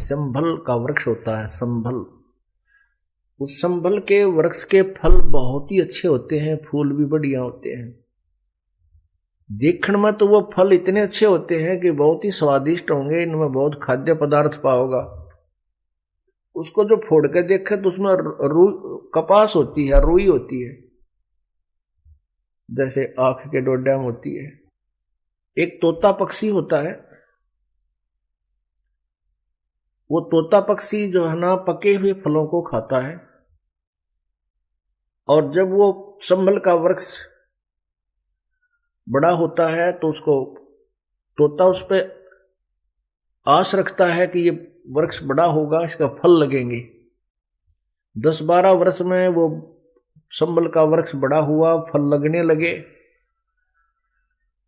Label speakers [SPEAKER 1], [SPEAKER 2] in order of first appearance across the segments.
[SPEAKER 1] संभल का वृक्ष होता है, संभल। उस संभल के वृक्ष के फल बहुत ही अच्छे होते हैं, फूल भी बढ़िया होते हैं। देखने में तो वो फल इतने अच्छे होते हैं कि बहुत ही स्वादिष्ट होंगे, इनमें बहुत खाद्य पदार्थ पाओगा। उसको जो फोड़ के देखे तो उसमें कपास होती है, रुई होती है, जैसे आंख के डोड्याम होती है। एक तोता पक्षी होता है, वो तोता पक्षी जो है ना पके हुए फलों को खाता है, और जब वो संभल का वृक्ष बड़ा होता है तो उसको तोता उस पे आस रखता है कि ये वृक्ष बड़ा होगा, इसका फल लगेंगे। 10-12 वर्ष में वो संभल का वृक्ष बड़ा हुआ, फल लगने लगे।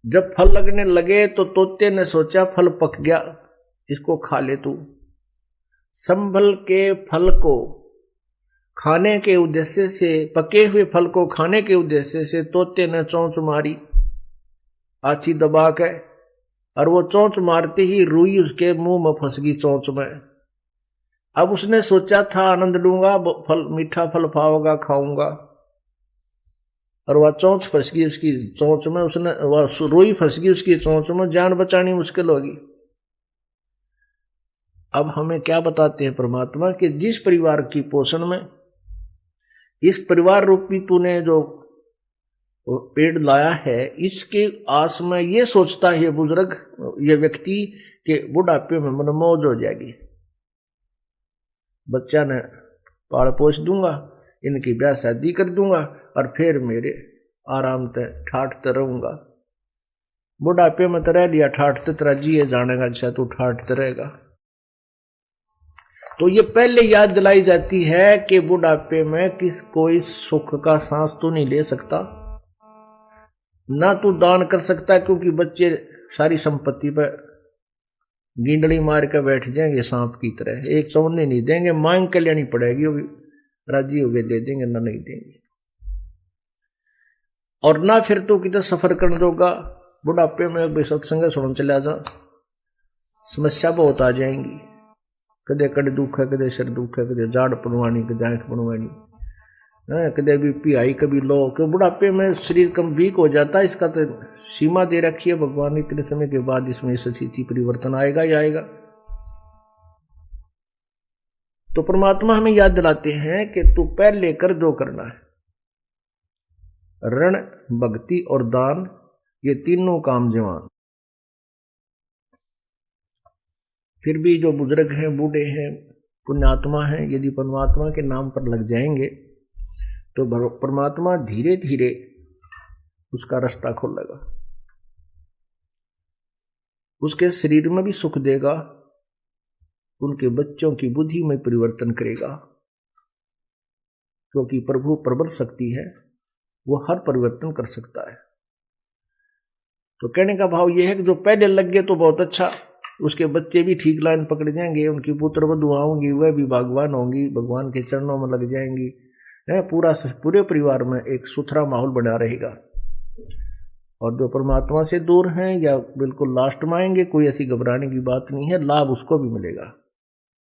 [SPEAKER 1] जब फल लगने लगे तो तोते ने सोचा फल पक गया, इसको खा ले तू। संभल के फल को खाने के उद्देश्य से, पके हुए फल को खाने के उद्देश्य से तोते ने चोंच मारी आछी दबा के, और वो चोंच मारते ही रुई उसके मुंह में फंस गई चोंच में। अब उसने सोचा था आनंद लूंगा, फल मीठा फल पाऊंगा, खाऊंगा, और वह चोंच फंस गई उसकी चोंच में, उसने वह रुई फंस गई उसकी चोंच में, जान बचानी मुश्किल होगी। अब हमें क्या बताते हैं परमात्मा कि जिस परिवार की पोषण में, इस परिवार रूपी तूने जो पेड़ लाया है, इसके आस में ये सोचता है ये बुजुर्ग, ये व्यक्ति के बुढ़ापे में मनमौज हो जाएगी, बच्चा ने पाल पोस दूंगा, इनकी ब्याह शादी कर दूंगा, और फिर मेरे आराम से ठाठते रहूंगा। बुढ़ापे में तो रह लिया ठाठते, तेरा जिए जानेगा जैसा तू ठाठते रहेगा। तो ये पहले याद दिलाई जाती है कि बुढ़ापे में कोई सुख का सांस तो नहीं ले सकता, ना तू दान कर सकता, क्योंकि बच्चे सारी संपत्ति पर गिंडली मार कर बैठ जाएंगे सांप की तरह, एक चौने नहीं देंगे, मांग के लेनी पड़ेगी, वो भी राजी हो गए दे देंगे, ना नहीं देंगे। और ना फिर तो किधर सफर करने दोगा। बुढ़ापे में सत्संग सुन चला जा, समस्या बहुत आ जाएंगी, कदे कड़े दुख है, कदे सिर दुख है, कदे जाड़ पड़वानी, कदे आंख पड़वानी, कदे बीपी हाई, कभी लो। क्यों बुढ़ापे में शरीर कम वीक हो जाता है, इसका तो सीमा दे रखी है भगवान ने, इतने समय के बाद इसमें स्थिति परिवर्तन आएगा ही आएगा। तो परमात्मा हमें याद दिलाते हैं कि तू पहले कर जो करना है, ऋण, भक्ति और दान, ये तीनों काम जवान। फिर भी जो बुजुर्ग हैं, बूढ़े हैं, पुण्यात्मा हैं, यदि परमात्मा के नाम पर लग जाएंगे तो परमात्मा धीरे धीरे उसका रास्ता खोलेगा, उसके शरीर में भी सुख देगा, उनके बच्चों की बुद्धि में परिवर्तन करेगा, क्योंकि प्रभु प्रबल शक्ति है, वो हर परिवर्तन कर सकता है। तो कहने का भाव यह है कि जो पहले लग गए तो बहुत अच्छा, उसके बच्चे भी ठीक लाइन पकड़ जाएंगे, उनकी पुत्र वधुआ होंगी, वह भी भगवान होंगी, भगवान के चरणों में लग जाएंगी, पूरे परिवार में एक सुथरा माहौल बना रहेगा। और जो परमात्मा से दूर हैं या बिल्कुल लास्ट में आएंगे, कोई ऐसी घबराने की बात नहीं है, लाभ उसको भी मिलेगा।